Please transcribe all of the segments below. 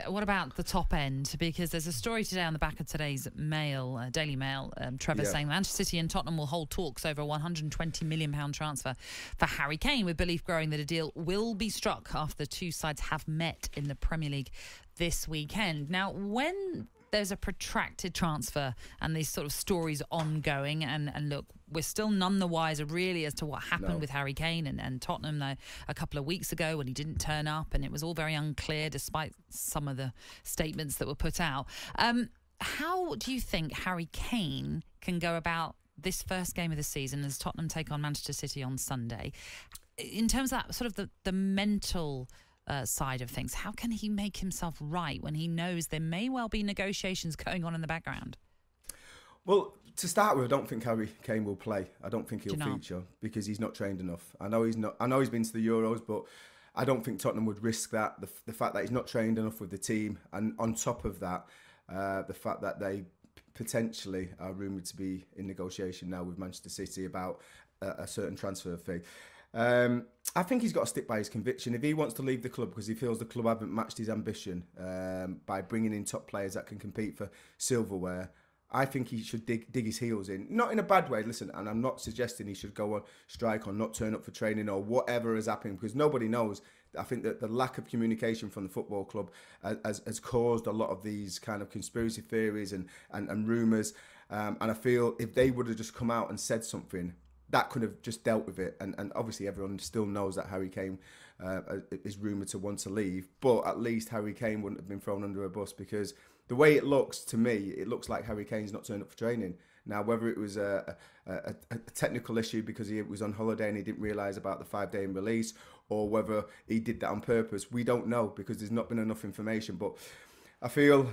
What about the top end? Because there's a story today on the back of today's Mail, Daily Mail, Trevor, saying Manchester City and Tottenham will hold talks over a £120 million transfer for Harry Kane, with belief growing that a deal will be struck after the two sides have met in the Premier League this weekend. Now, when there's a protracted transfer and these sort of stories ongoing, and look, we're still none the wiser really as to what happened with Harry Kane and Tottenham a couple of weeks ago when he didn't turn up, and it was all very unclear despite some of the statements that were put out. How do you think Harry Kane can go about this first game of the season as Tottenham take on Manchester City on Sunday, in terms of that sort of the mental side of things? How can he make himself right when he knows there may well be negotiations going on in the background? Well, to start with, I don't think Harry Kane will play. I don't think he'll feature because he's not trained enough. I know he's not. I know he's been to the Euros, but I don't think Tottenham would risk that. The fact that he's not trained enough with the team, and on top of that, the fact that they potentially are rumoured to be in negotiation now with Manchester City about a certain transfer fee. I think he's got to stick by his conviction. If he wants to leave the club because he feels the club haven't matched his ambition by bringing in top players that can compete for silverware, I think he should dig his heels in. Not in a bad way, listen, and I'm not suggesting he should go on strike or not turn up for training or whatever is happening, because nobody knows. I think that the lack of communication from the football club has caused a lot of these kind of conspiracy theories and rumours. And I feel if they would have just come out and said something, that could have just dealt with it. And obviously everyone still knows that Harry Kane is rumoured to want to leave. But at least Harry Kane wouldn't have been thrown under a bus, because the way it looks to me, it looks like Harry Kane's not turned up for training. Now, whether it was a technical issue because he was on holiday and he didn't realise about the 5-day release, or whether he did that on purpose, we don't know, because there's not been enough information. But I feel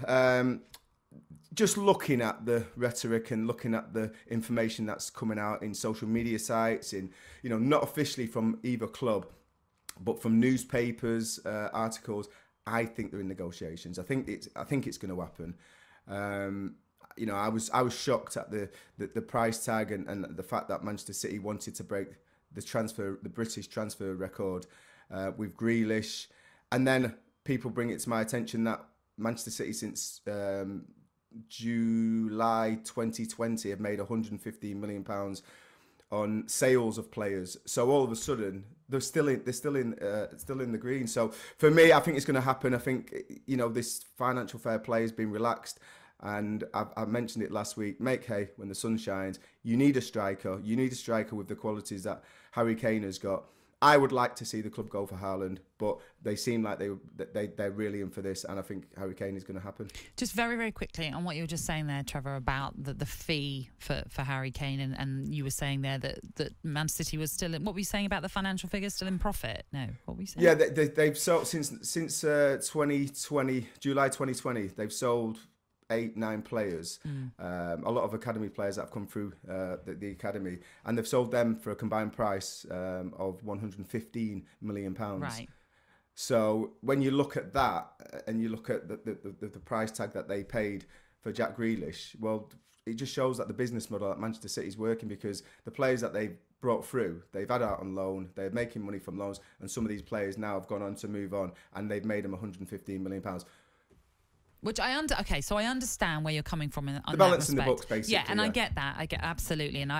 just looking at the rhetoric and looking at the information that's coming out in social media sites, in, you know, not officially from either club, but from newspapers, articles, I think they're in negotiations. I think it's going to happen. You know, I was shocked at the price tag and the fact that Manchester City wanted to break the British transfer record with Grealish, and then people bring it to my attention that Manchester City since July 2020 have made £115 million on sales of players. So all of a sudden they're still in the green. So for me, I think it's going to happen. I think, you know, this financial fair play has been relaxed, and I mentioned it last week. Make hay when the sun shines. You need a striker. You need a striker with the qualities that Harry Kane has got. I would like to see the club go for Haaland, but they seem like they're really in for this, and I think Harry Kane is going to happen. Just very, very quickly on what you were just saying there, Trevor, about the fee for Harry Kane, and you were saying there that Manchester City was still in, what were you saying about the financial figures, still in profit? No, what were you saying? Yeah, they've sold since 2020, July 2020, they've sold 8-9 players, a lot of academy players that have come through the academy, and they've sold them for a combined price of £115 million. Right. So when you look at that and you look at the price tag that they paid for Jack Grealish, well, it just shows that the business model at Manchester City is working, because the players that they've brought through, they've had out on loan, they're making money from loans, and some of these players now have gone on to move on, and they've made them £115 million. Which I understand where you're coming from on the balance that in the books, basically. Yeah, and I get that. I get absolutely. And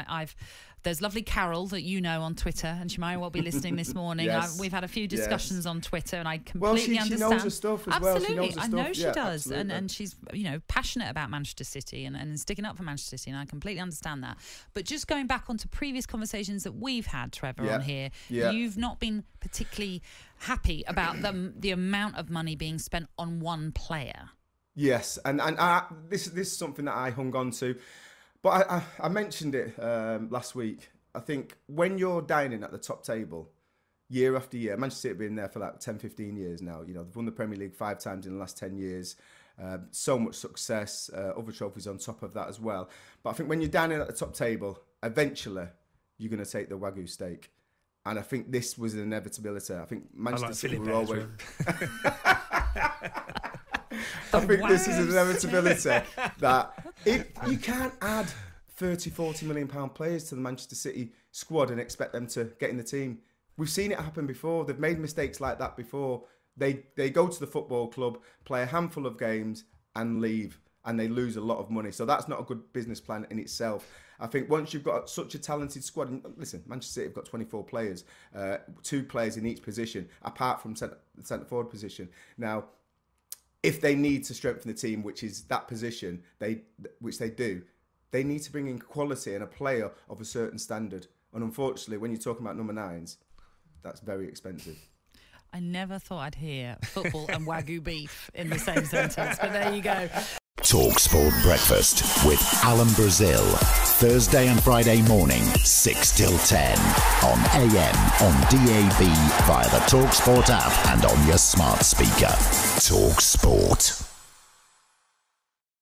there's lovely Carol that you know on Twitter, and she might well be listening this morning. Yes. We've had a few discussions on Twitter, and I completely understand. She knows her stuff as well. Absolutely, She knows her I stuff. know she does, absolutely. and she's, you know, passionate about Manchester City and sticking up for Manchester City, and I completely understand that. But just going back onto previous conversations that we've had, Trevor, on here, you've not been particularly happy about the amount of money being spent on one player. Yes, and this is something that I hung on to, but I mentioned it last week. I think when you're dining at the top table year after year, Manchester City have been there for like 10, 15 years now. You know, they've won the Premier League 5 times in the last 10 years. So much success, other trophies on top of that as well. But I think when you're dining at the top table, eventually you're going to take the Wagyu steak. And I think this was an inevitability. I think Manchester City were always... I think this is an inevitability that you can't add 30, 40 million pound players to the Manchester City squad and expect them to get in the team. We've seen it happen before. They've made mistakes like that before. They go to the football club, play a handful of games and leave, and they lose a lot of money. So that's not a good business plan in itself. I think once you've got such a talented squad, and listen, Manchester City have got 24 players, 2 players in each position, apart from the centre forward position. Now, if they need to strengthen the team, which is that position, which they do, they need to bring in quality and a player of a certain standard. And unfortunately, when you're talking about number 9s, that's very expensive. I never thought I'd hear football and Wagyu beef in the same sentence, but there you go. talkSPORT Breakfast with Alan Brazil. Thursday and Friday morning, 6 till 10. On AM, on DAB, via the talkSPORT app and on your smart speaker. talkSPORT.